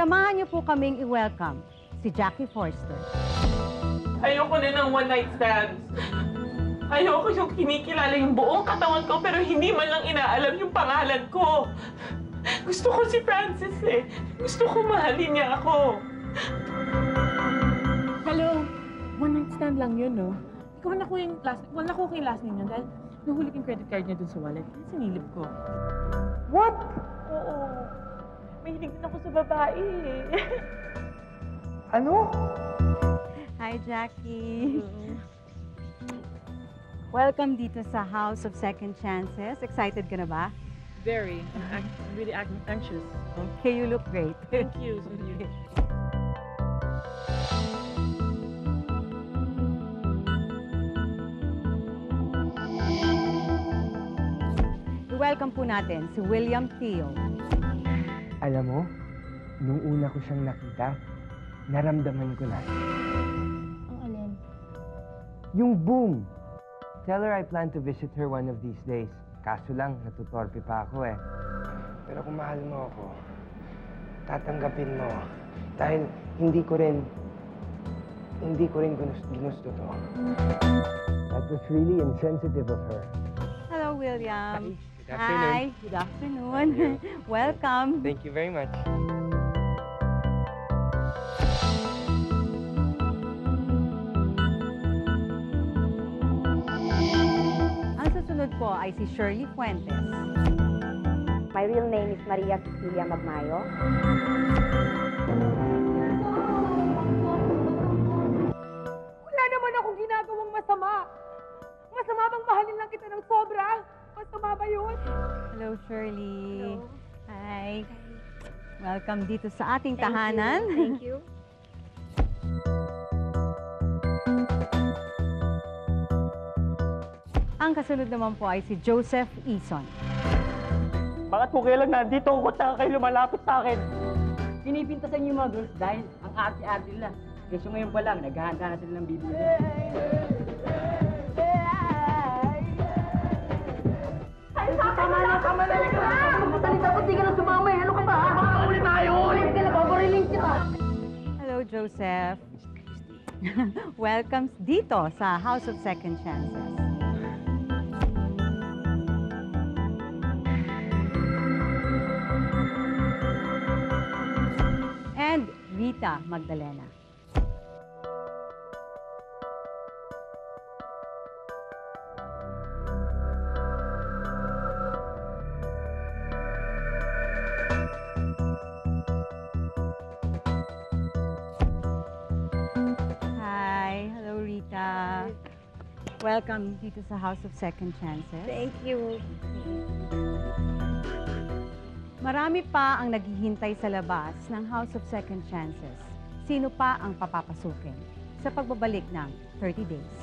Samahan niyo po kaming i-welcome si Jackie Forster. Ayoko na ng one-night stands. Ayoko yung kinikilala yung buong katawan ko pero hindi man lang inaalam yung pangalan ko. Gusto ko si Francis eh. Gusto ko mahalin niya ako. Hello. One-night stand lang yun, no? Ikaw na ko yung last name niya dahil nahuli ko yung credit card niya dun sa wallet. Sinilip ko. What? Oo. Mahilig din ako sa babae eh. Ano? Hi, Jackie. Welcome dito sa House of Second Chances. Excited ka na ba? Very. I'm really anxious. Okay, you look great. Thank you. Thank you. I-welcome po natin si William Theo. Alam mo, nung una ko siyang nakita, naramdaman ko na. Ang alin? Yung boom! Tell her I plan to visit her one of these days. Kaso lang, natutorpe pa ako eh. Pero kung mahal mo ako, tatanggapin mo. Dahil hindi ko rin ginusto to. That was really insensitive of her. Hello, William. Good afternoon. Hi. Good afternoon. Welcome. Thank you very much. Ang susunod po ay si Shirley Fuentes. My real name is Maria Cecilia Magmayo. Wala naman akong ginagawang masama. Masama bang mahalin lang kita ng sobra? Masama ba yun? Hello, Shirley. Hi. Welcome dito sa ating tahanan. Thank you. Ang kasunod naman po ay si Joseph Eason. Bakit kung kailan nandito ako tsaka kayo lumalapit sa akin? Pinipintasan yung mga girls dahil ang arte-arte nila. Kasi ngayon pa lang, naghahanda na sila ng bibili. Tama na. Matalita ko, di ka na sumama eh. Ano ka ba? Makakaulit tayo! Ulit ka na, babariling kita! Hello, Joseph. Welcome dito sa House of Second Chances. And Rita Magdalena. Hi. Hello, Rita. Welcome dito sa House of Second Chances. Thank you. Marami pa ang naghihintay sa labas ng House of Second Chances. Sino pa ang papapasukin sa pagbabalik ng 30 Days?